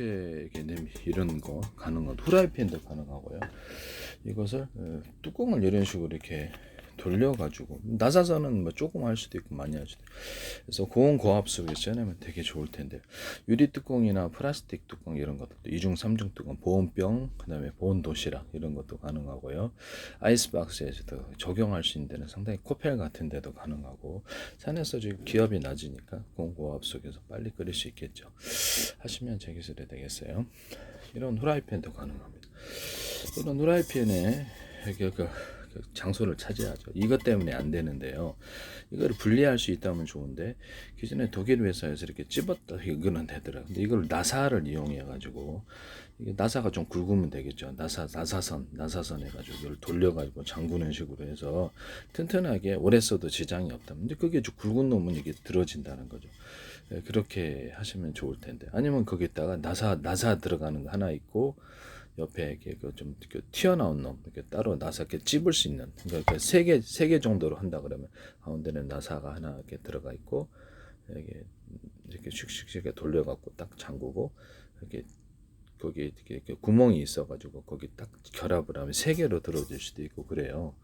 이렇게 이런 거 가능한 후라이팬도 가능하고요. 이것을 뚜껑을 이런 식으로 이렇게 돌려가지고 나사선은 뭐 조금 할 수도 있고 많이 할 수도 있고 그래서 고온 고압 속에서 해내면 되게 좋을 텐데 유리 뚜껑이나 플라스틱 뚜껑 이런 것들도 2중 3중 뚜껑 보온병 그다음에 보온 도시락 이런 것도 가능하고요. 아이스박스에서도 적용할 수 있는 데는 상당히 코펠 같은 데도 가능하고 산에서 지금 기압이 낮으니까 고온 고압 속에서 빨리 끓일 수 있겠죠. 하시면 제 기술이 되겠어요. 이런 후라이팬도 가능합니다. 이런 후라이팬에 그 장소를 차지하죠. 이것 때문에 안 되는데요. 이걸 분리할 수 있다면 좋은데 기존에 독일 회사에서 이렇게 찝었다 이거는 되더라고요. 근데 이걸 나사를 이용해 가지고 이게 나사가 좀 굵으면 되겠죠. 나사선 해가지고 이걸 돌려가지고 잠그는 식으로 해서 튼튼하게 오래 써도 지장이 없다. 근데 그게 좀 굵은 놈은 이게 들어진다는 거죠. 그렇게 하시면 좋을 텐데 아니면 거기다가 나사 들어가는 거 하나 있고 옆에 이렇게 좀 튀어나온 놈 이렇게 따로 나사 이렇게 찝을 수 있는 그러니까 세 개 정도로 한다 그러면 가운데는 나사가 하나 이렇게 들어가 있고 이렇게 슉슉슉 돌려갖고 딱 잠그고 이렇게 거기에 이렇게 구멍이 있어가지고 거기 딱 결합을 하면 세 개로 들어줄 수도 있고 그래요.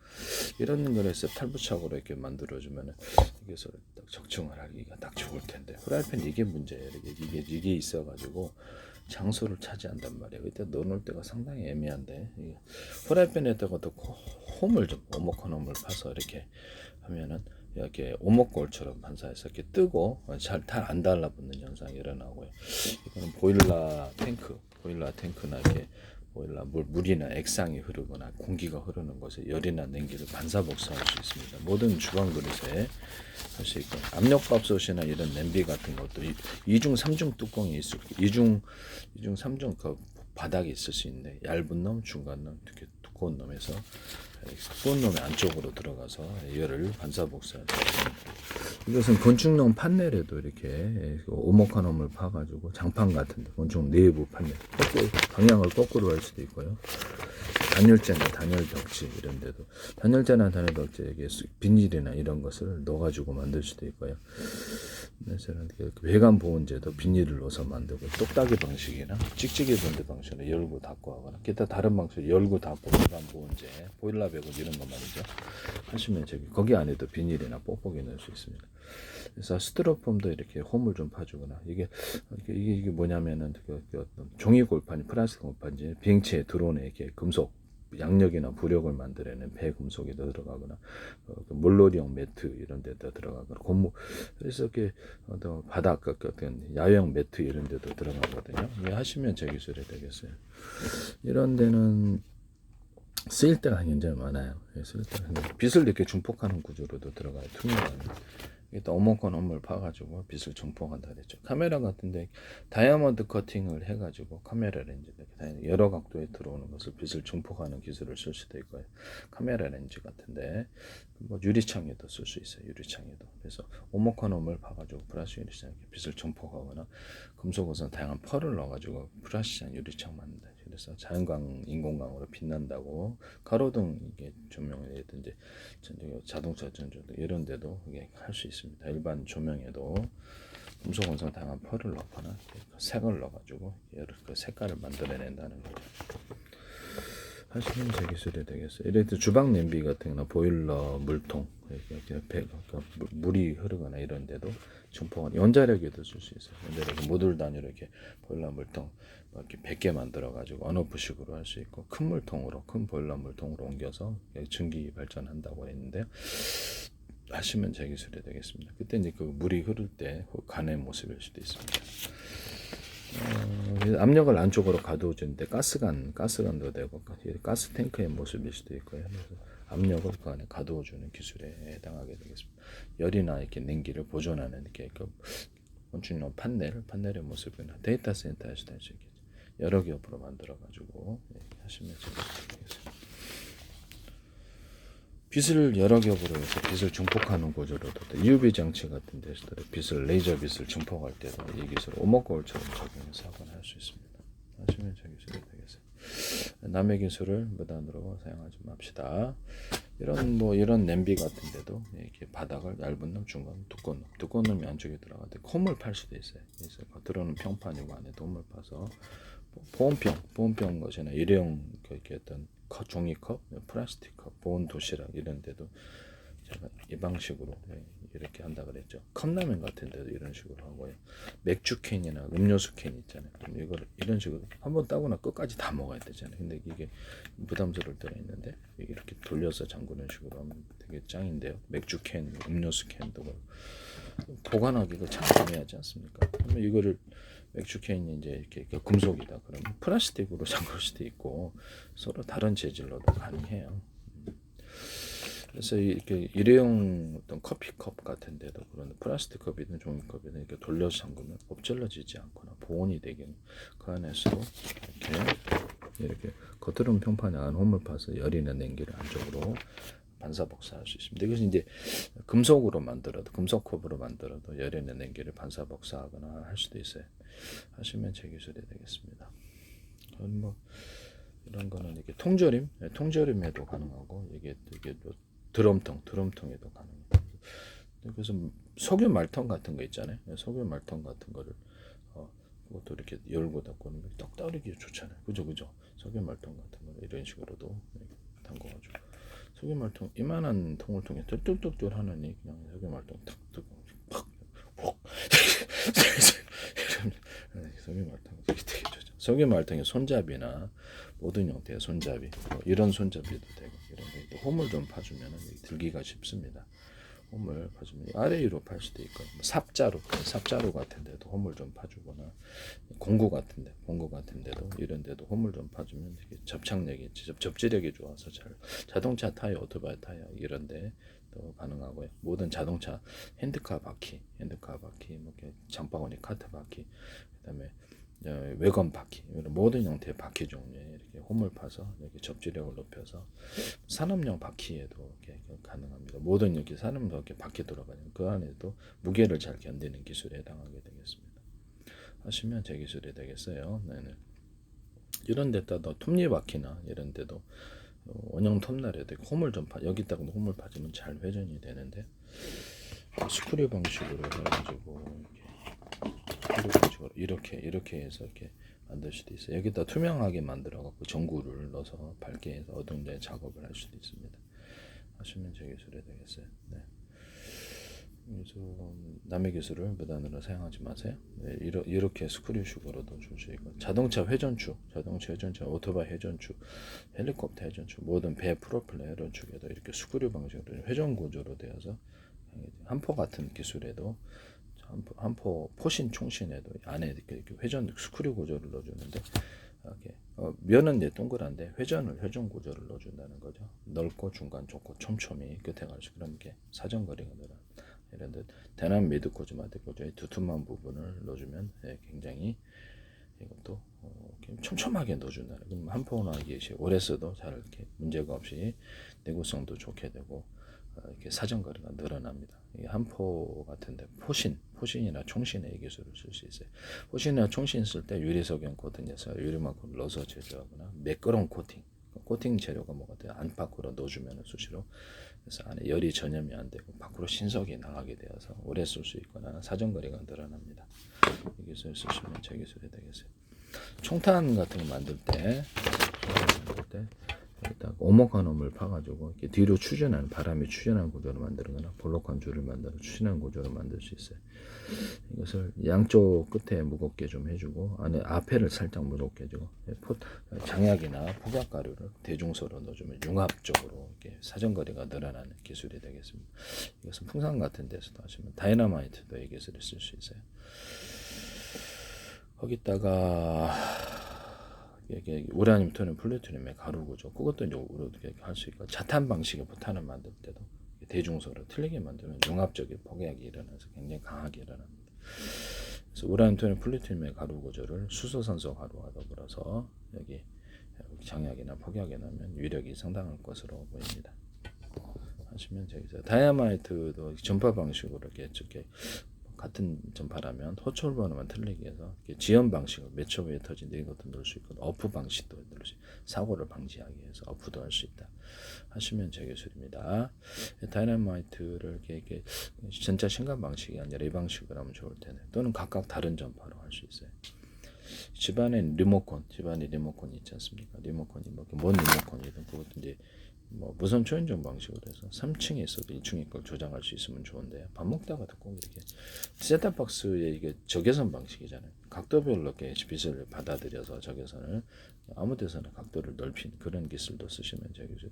이런 거에서 탈부착으로 이렇게 만들어주면 이게 서로 딱 적층을 하기가 딱 좋을 텐데 프라이팬 이게 문제예요. 이게 있어가지고 장소를 차지한단 말이에요. 이때 넣어놓을 때가 상당히 애매한데 프라이팬에다가 또 홈을 좀 오목한 홈을 파서 이렇게 하면은 이렇게 오목골처럼 반사해서 이렇게 뜨고 잘 안 달라붙는 현상이 일어나고요. 이거는 보일러 탱크나 이렇게 보일러 물이나 액상이 흐르거나 공기가 흐르는 곳에 열이나 냉기를 반사 복사할 수 있습니다. 모든 주방 그릇에 할 수 있고 압력밥솥이나 이런 냄비 같은 것도 2중 3중 뚜껑이 있을 2중 3중 그 바닥에 있을 수 있는데 얇은 놈, 중간 놈, 이렇게 두꺼운 놈에서 두꺼운 놈의 안쪽으로 들어가서 열을 반사 복사할 수 있습니다. 이것은 건축용 판넬에도 이렇게 오목한 홈을 파가지고 장판 같은데 건축 내부 판넬 방향을 거꾸로 할 수도 있고요. 단열재나 단열 벽지 이런 데도 단열재나 단열 벽지에 비닐이나 이런 것을 넣어가지고 만들 수도 있고요. 외관 보온재도 비닐을 넣어서 만들고 똑딱이 방식이나 찍찍이 본드 방식으로 열고 닫고 하거나 기타 다른 방식으로 열고 닫고 외관 보온재 보일러 배관 이런 거 말이죠. 하시면 거기 안에도 비닐이나 뽁뽁이 넣을 수 있습니다. 그래서 스티로폼도 이렇게 홈을 좀 파주거나 이게 뭐냐면은 종이 골판이 플라스틱 골판이 비행체에 들어오는 이렇게 금속 양력이나 부력을 만들어내는 폐금속에 들어가거나 물놀이용 매트 이런 데다 들어가거나 그래서 이렇게 바닥 같은 야외용 매트 이런 데도 들어가거든요. 하시면 제 기술이 되겠어요. 이런 데는 쓰일 때가 굉장히 많아요. 빛을 이렇게 중폭하는 구조로도 들어가요. 투명한. 일단 오목한 홈을 파가지고 빛을 중폭한다 그랬죠. 카메라 같은데 다이아몬드 커팅을 해가지고 카메라 렌즈 여러 각도에 들어오는 것을 빛을 중폭하는 기술을 쓸 수도 있고요. 카메라 렌즈 같은데 뭐 유리창에도 쓸 수 있어요. 유리창에도. 그래서 오목한 홈을 파가지고 플라스 유리창에 빛을 중폭하거나 금속에서 다양한 펄을 넣어가지고 플라스틱 유리창 만든다. 그래서 자연광, 인공광으로 빛난다고 가로등 이게 조명이라든지 자동차 전조등 이런 데도 이게 할 수 있습니다. 일반 조명에도 금속 원성 다양한 펄을 넣거나 색을 넣어가지고 그 색깔을 만들어낸다는 거죠. 하시면 제 기술이 되겠어요. 이럴 때 주방 냄비 같은 거나 보일러 물통 이렇게 물이 흐르거나 이런 데도 중폭은 원자력에도 쓸 수 있어요. 원자력 모듈 단위로 이렇게 보일러 물통 이렇게 100개 만들어 가지고 언오프식으로 할 수 있고 큰 보일러 물통으로 옮겨서 전기 발전한다고 했는데요. 하시면 제 기술이 되겠습니다. 그때 이제 그 물이 흐를 때 간의 모습일 수도 있습니다. 압력을 안쪽으로 가둬주는데 가스관도 되고 가스 탱크의 모습일 수도 있고요. 그래서 압력을 그 안에 가두어주는 기술에 해당하게 되겠습니다. 열이나 이렇게 냉기를 보존하는 이렇게 건축용 판넬의 모습이나 데이터 센터에서도 할 수 있겠죠. 여러 겹으로 만들어가지고 하시면 되겠습니다. 빛을 여러 겹으로 해서 빛을 중폭하는 구조로도 UV 장치 같은 데서도 레이저 빛을 중폭할 때도 이 기술을 오목거울처럼 적용해서 할 수 있습니다. 하시면 제 기술이 되겠어요. 남의 기술을 무단으로 사용하지 맙시다. 이런 냄비 같은데도 이렇게 바닥을 얇은 놈, 중간, 두꺼운 놈이 안쪽에 들어가는데 홈을 팔 수도 있어요. 그래서 겉으로는 평판이고 안에 홈을 파서 보온병 것이나 일회용 이렇게 어떤 종이컵, 플라스틱 컵, 보온 도시락 이런 데도 제가 이 방식으로 이렇게 한다 그랬죠. 컵라면 같은 데도 이런 식으로 하고요. 맥주 캔이나 음료수 캔 있잖아요. 그럼 이걸 이런 식으로 한번 따거나 끝까지 다 먹어야 되잖아요. 근데 이게 부담스러울 때가 있는데 이렇게 돌려서 잠그는 식으로 하면 되게 짱인데요. 맥주 캔, 음료수 캔도 보관하기가 참 중요하지 않습니까? 그러면 이거를 맥주 캔이 이제 이렇게 금속이다 그러면 플라스틱으로 잠글 수도 있고 서로 다른 재질로도 가능해요. 그래서 이렇게 일회용 어떤 커피컵 같은 데도 그런 플라스틱 컵이든 종이컵이든 이렇게 돌려서 잠그면 엎질러지지 않거나 보온이 되긴 그 안에서도 이렇게 겉으로는 평판에 안 홈을 파서 열이나 냉기를 안쪽으로 반사복사할 수 있습니다. 이것이 이제 금속으로 만들어도 금속컵으로 만들어도 열이나 냉기를 반사복사하거나 할 수도 있어요. 하시면 제 기술이 되겠습니다. 뭐 이런 거는 이게 통조림에도 가능하고 이게 드럼통에도 가능해요. 그래서 석유 말통 같은 거 있잖아요. 석유 말통 같은 거를 그것도 이렇게 열고 닫고는 떡 따르기 좋잖아요. 그죠? 석유 말통 같은 거 이런 식으로도 담궈가지고 석유 말통 이만한 통을 통해 뚫뚫뚫뚫 하느니 그냥 석유 말통 탁 뜨고 팍 석유 말통 되게 좋죠. 석유 말통의 손잡이나 모든 형태의 손잡이 이런 손잡이도 되고 이런 거 홈을 좀 파주면 들기가 쉽습니다. 홈을 파주면 아래 위로 팔 수도 있고 삽자루 같은데도 홈을 좀 파주거나 공구 같은데도 이런데도 홈을 좀 파주면 되게 접지력이 좋아서 잘 자동차 타이어, 오토바이 타이어 이런데 또 가능하고요. 모든 자동차 핸드카 바퀴 뭐 이렇게 장바구니 카트 바퀴 그다음에 외관 바퀴 이런 모든 형태의 바퀴 종류에 이렇게 홈을 파서 이렇게 접지력을 높여서 산업용 바퀴에도 이렇게 가능합니다. 모든 이렇게 산업용 이렇게 바퀴 돌아가는 그 안에도 무게를 잘 견디는 기술에 해당하게 되겠습니다. 하시면 제 기술이 되겠어요. 네네. 이런 데다가 톱니바퀴나 이런 데도 원형 톱날에도 홈을 좀 여기다가 홈을 파주면 잘 회전이 되는데 스크류 방식으로 해가지고 이렇게 해서 이렇게 만들 수도 있어요. 여기다 투명하게 만들어 갖고 전구를 넣어서 밝게 해서 어두운데 작업을 할 수도 있습니다. 하시면 제 기술이 되겠어요. 네. 그래서 남의 기술을 무단으로 사용하지 마세요. 네, 이렇게 스크류식으로도 줄 수 있고 자동차 회전축, 오토바이 회전축, 헬리콥터 회전축, 모든 배 프로펠러 회전축에도 이렇게 스크류 방식으로 회전 구조로 되어서 한포 같은 기술에도 한포 포신 총신에도 안에 이렇게 회전 스크류 구조를 넣어주는데 이렇게 면은 이제 동그란데 회전 구조를 넣어준다는 거죠. 넓고 중간 좁고 촘촘히 끝에 갈수 그런 게 사정거리가 늘어. 이런 데 대남 미드코즈 마드코즈의 두툼한 부분을 넣어주면 굉장히 이것도 촘촘하게 넣어준다는. 그럼 한 포나 이게 오래 써도 잘 이렇게 문제가 없이 내구성도 좋게 되고 이렇게 사정거리가 늘어납니다. 이게 한포 같은데 포신이나 총신의 기술을 쓸 수 있어요. 포신이나 총신 쓸 때 유리석연 코팅해서 유리만큼 넣어서 제조하거나 매끄러운 코팅 재료가 뭐가 돼요? 안팎으로 넣어주면 수시로 그래서 안에 열이 전염이 안 되고 밖으로 신석이 나가게 되어서 오래 쓸 수 있거나 사정거리가 늘어납니다. 이 기술을 쓰시면 제 기술이 되겠어요. 총탄 같은 거 만들 때 여기다가 오목한 홈을 파가지고 이렇게 뒤로 추진하는 바람이 추진하는 구조를 만들거나 볼록한 줄을 만들어 추진하는 구조를 만들 수 있어요. 이것을 양쪽 끝에 무겁게 좀 해주고 안에 앞에를 살짝 무겁게 해주고 장약이나 폭약가루를 대중소로 넣어주면 융합적으로 이렇게 사정거리가 늘어나는 기술이 되겠습니다. 이것은 풍산 같은 데서도 하시면 다이너마이트도 이 기술을 쓸 수 있어요. 거기다가 이게 우라늄, 토늄, 플루토늄의 가루 구조 그것도 이제 어떻게 할 수 있고 자탄 방식의 포탄을 만들 때도 대중소로 틀리게 만들면 융합적인 폭약이 일어나서 굉장히 강하게 일어납니다. 그래서 우라늄, 토늄, 플루토늄의 가루 구조를 수소산소 가루와 더불어서 여기 장약이나 폭약에 넣으면 위력이 상당할 것으로 보입니다. 하시면 저기서 다이아마이트도 전파 방식으로 이렇게 같은 전파라면 호출 번호만 틀리게 해서 지연 방식을 몇 초 후에 터진다 이것도 넣을 수 있고 어프 방식도 넣을 수 있고 사고를 방지하기 위해서 어프도 할 수 있다 하시면 제 기술입니다. 다이너마이트를 이렇게 전자 신간 방식이 아니라 이 방식으로 하면 좋을 텐데 또는 각각 다른 전파로 할 수 있어요. 집안에 리모컨이 있지 않습니까? 리모컨이 뭔 리모컨이든 그것도 이제 무선 초인종 방식으로 해서 3층에 있어도 2층에 걸 조작할 수 있으면 좋은데 밥 먹다가 꼭 이렇게 셋탑박스에 이게 적외선 방식이잖아요. 각도별로 이렇게 빛을 받아들여서 적외선을 아무 데서나 각도를 넓히는 그런 기술도 쓰시면 되겠죠.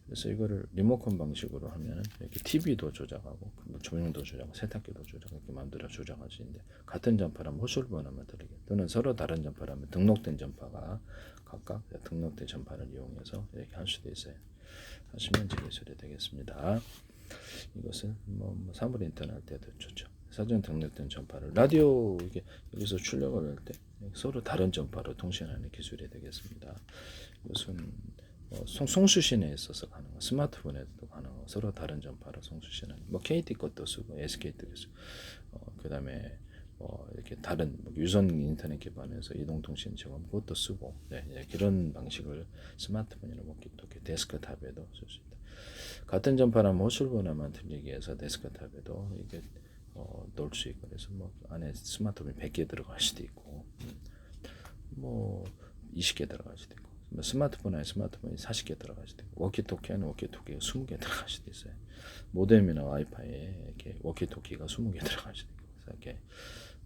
그래서 이거를 리모컨 방식으로 하면 이렇게 TV도 조작하고 조명도 조작하고 세탁기도 조작하고 이렇게 마음대로 조작할 수 있는데 같은 전파라면 호출 번호만 들리게 또는 서로 다른 전파라면 등록된 전파가 각각 등록된 전파를 이용해서 이렇게 할 수도 있어요. 하시면 제 기술이 되겠습니다. 이것은 사물 인터넷 할 때도 좋죠. 사전 등록된 전파를 라디오 이게 여기서 출력을 할 때 서로 다른 전파로 통신하는 기술이 되겠습니다. 이것은 송수신에 있어서 가능하고 스마트폰에도 가능하고 서로 다른 전파로 송수신하는 KT 것도 쓰고 SK 것도 쓰고 그다음에 이렇게 다른 유선 인터넷 기반에서 이동통신 제공 그것도 쓰고 이런 방식을 스마트폰이나 워키토키 데스크탑에도 쓸 수 있다. 같은 전파라면 호출 번호만 들리기 위해서 데스크탑에도 이게 넣을 수 있고 그래서 안에 스마트폰이 100개 들어갈 수도 있고 20개 들어갈 수도 있고 스마트폰에 스마트폰이 40개 들어갈 수도 있고 워키토키에는 워키토키가 20개 들어갈 수도 있어요. 모뎀이나 와이파이에 이렇게 워키토키가 20개 들어갈 수도 있고 그래서 이렇게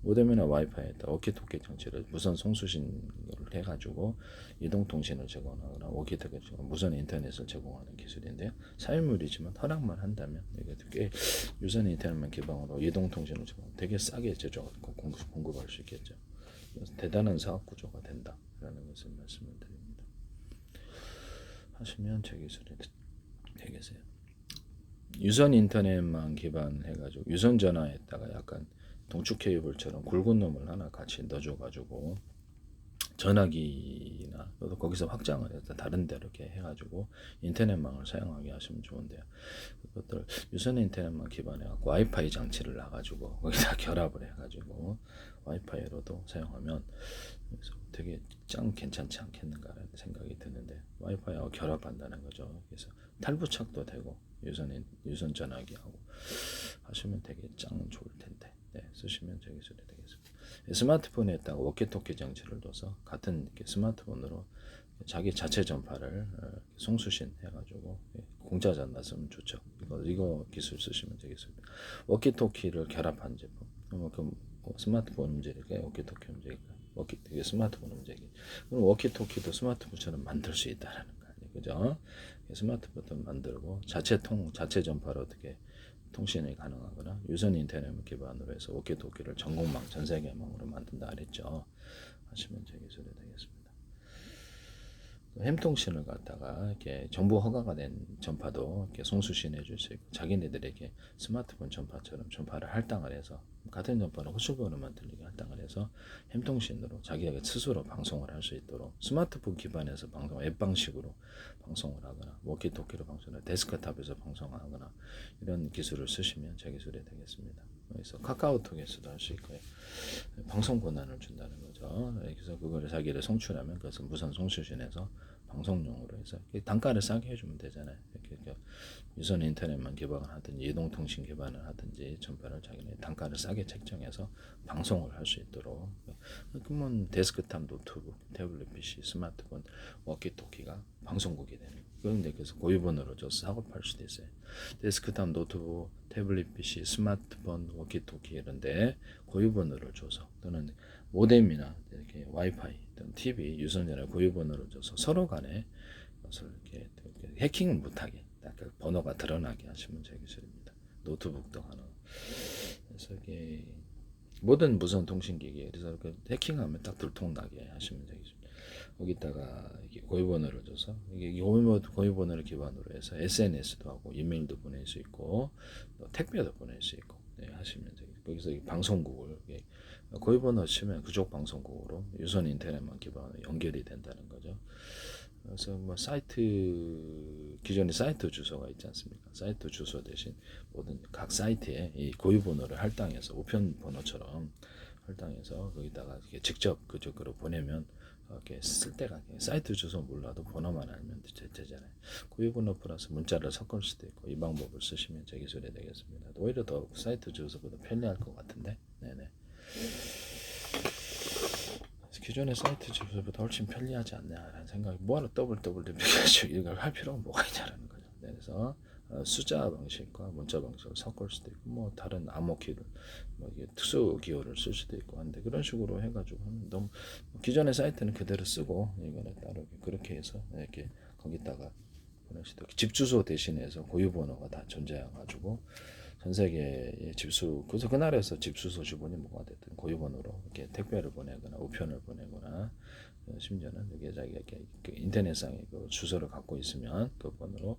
모뎀이나 와이파이에다 워키토키 장치를 무선 송수신을 해가지고 이동통신을 제공하거나 워키토키 무선 인터넷을 제공하는 기술인데요. 사유물이지만 허락만 한다면 이게 꽤 유선 인터넷만 기반으로 이동통신을 제공 되게 싸게 제조하고 공급할 수 있겠죠. 대단한 사업 구조가 된다라는 것을 말씀을 드립니다. 하시면 제 기술이 되겠어요. 유선 인터넷만 기반해가지고 유선 전화에다가 약간 동축 케이블처럼 굵은 놈을 하나 같이 넣어줘가지고 전화기나 또 거기서 확장을 해서 다른 데로 이렇게 해가지고 인터넷망을 사용하게 하시면 좋은데요. 그것들 유선 인터넷망 기반해갖고 와이파이 장치를 놔가지고 거기다 결합을 해가지고 와이파이로도 사용하면 그래서 되게 괜찮지 않겠는가라는 생각이 드는데 와이파이하고 결합한다는 거죠. 그래서 탈부착도 되고 유선 전화기하고 하시면 되게 좋을 텐데 쓰시면 되게 소리 되겠습니다. 스마트폰에다가 워키토키 장치를 둬서 같은 이렇게 스마트폰으로 자기 자체 전파를 송수신 해가지고 공짜 전화 쓰면 좋죠. 이거 기술 쓰시면 되겠습니다. 워키토키를 결합한 제품. 스마트폰 움직일까요? 워키토키 움직일까요? 이게 스마트폰 움직이. 그럼 워키토키도 스마트폰처럼 만들 수 있다라는 거 아니에요, 그죠? 스마트폰도 만들고 자체 전파로 어떻게 통신이 가능하거나 유선 인터넷 기반으로 해서 워키토키를 전국망 전세계망으로 만든다 그랬죠. 하시면 제 기술이 되겠습니다. 햄통신을 갖다가 이렇게 정부 허가가 된 전파도 이렇게 송수신해 줄 수 있고 자기네들에게 스마트폰 전파처럼 전파를 할당을 해서 같은 전파를 호출번호만 들리게 할당을 해서 햄통신으로 자기가 스스로 방송을 할 수 있도록 스마트폰 기반에서 방송 앱 방식으로 방송을 하거나 워키토키로 방송을 데스크탑에서 방송하거나 이런 기술을 쓰시면 제 기술이 되겠습니다. 그래서 카카오톡에서도 할 수 있고요. 방송 권한을 준다는 거죠. 그래서 그거를 자기를 송출하면 그것을 무선 송수신해서 방송용으로 해서 단가를 싸게 해주면 되잖아요. 이렇게 유선 인터넷만 기반을 하든지 이동통신 기반을 하든지 전파를 자기네 단가를 싸게 책정해서 방송을 할 수 있도록 그러면 데스크탑, 노트북, 태블릿 PC, 스마트폰, 워키토키가 방송국이 되는 거예요. 그런데 그래서 고유번호로 줘서 작업할 수도 있어요. 데스크탑, 노트북, 태블릿 PC, 스마트폰, 워키토키 이런데 고유번호를 줘서 또는 모뎀이나 이렇게 와이파이 또는 TV 유선전화 고유번호를 줘서 서로 간에 것을 이렇게 해킹을 못하게 그 번호가 드러나게 하시면 제 기술입니다. 노트북도 가능. 그래서 이게 모든 무선 통신기기에 그래서 그 해킹하면 딱 들통나게 하시면 되겠습니다. 거기다가 고유번호를 줘서 이게 고유번호를 기반으로 해서 SNS도 하고 이메일도 보낼 수 있고 택배도 보낼 수 있고 하시면 되겠습니다. 거기서 방송국을 고유번호 치면 그쪽 방송국으로 유선 인터넷만 기반으로 연결이 된다는 거죠. 그래서 뭐 사이트 기존의 사이트 주소가 있지 않습니까? 사이트 주소 대신 모든 각 사이트에 이 고유 번호를 할당해서 우편 번호처럼 할당해서 거기다가 이렇게 직접 그쪽으로 보내면 이렇게 쓸 때가 사이트 주소 몰라도 번호만 알면 되잖아요. 고유 번호 플러스 문자를 섞을 수도 있고 이 방법을 쓰시면 제 기술이 되겠습니다. 오히려 더 사이트 주소보다 편리할 것 같은데. 네네. 기존의 사이트 주소보다 훨씬 편리하지 않냐라는 생각이 뭐하러 더블 이걸 할 필요가 뭐가 있냐라는 거죠. 네, 그래서 숫자 방식과 문자 방식을 섞을 수도 있고 뭐 다른 암호 키를 뭐 이게 특수 기호를 쓸 수도 있고 한데 그런 식으로 해가지고 하면 너무 기존의 사이트는 그대로 쓰고 이거는 따로 그렇게 해서 이렇게 거기다가 보낼 수도 있고 집 주소 대신해서 고유 번호가 다 존재해가지고 전 세계의 집수 그래서 그 나라에서 집수소 주번이 뭐가 됐든 고유번호로 이렇게 택배를 보내거나 우편을 보내거나 심지어는 여기 자기가 이렇게 그 인터넷상의 그 주소를 갖고 있으면 그 번호로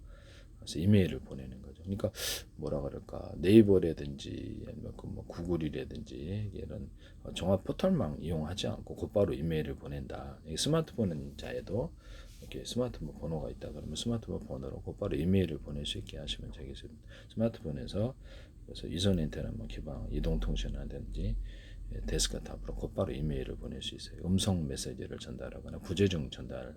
그래서 이메일을 보내는 거죠. 그러니까 뭐라 그럴까 네이버라든지 아니면 그뭐 구글이라든지 이런 종합 포털망 이용하지 않고 곧바로 이메일을 보낸다. 스마트폰 자에도 이렇게 스마트폰 번호가 있다 그러면 스마트폰 번호로 곧바로 이메일을 보낼 수 있게 하시면 되겠습니다. 스마트폰에서 그래서 유선 인터넷 기반 이동통신이라든지 데스크탑으로 곧바로 이메일을 보낼 수 있어요. 음성 메시지를 전달하거나 부재중 전달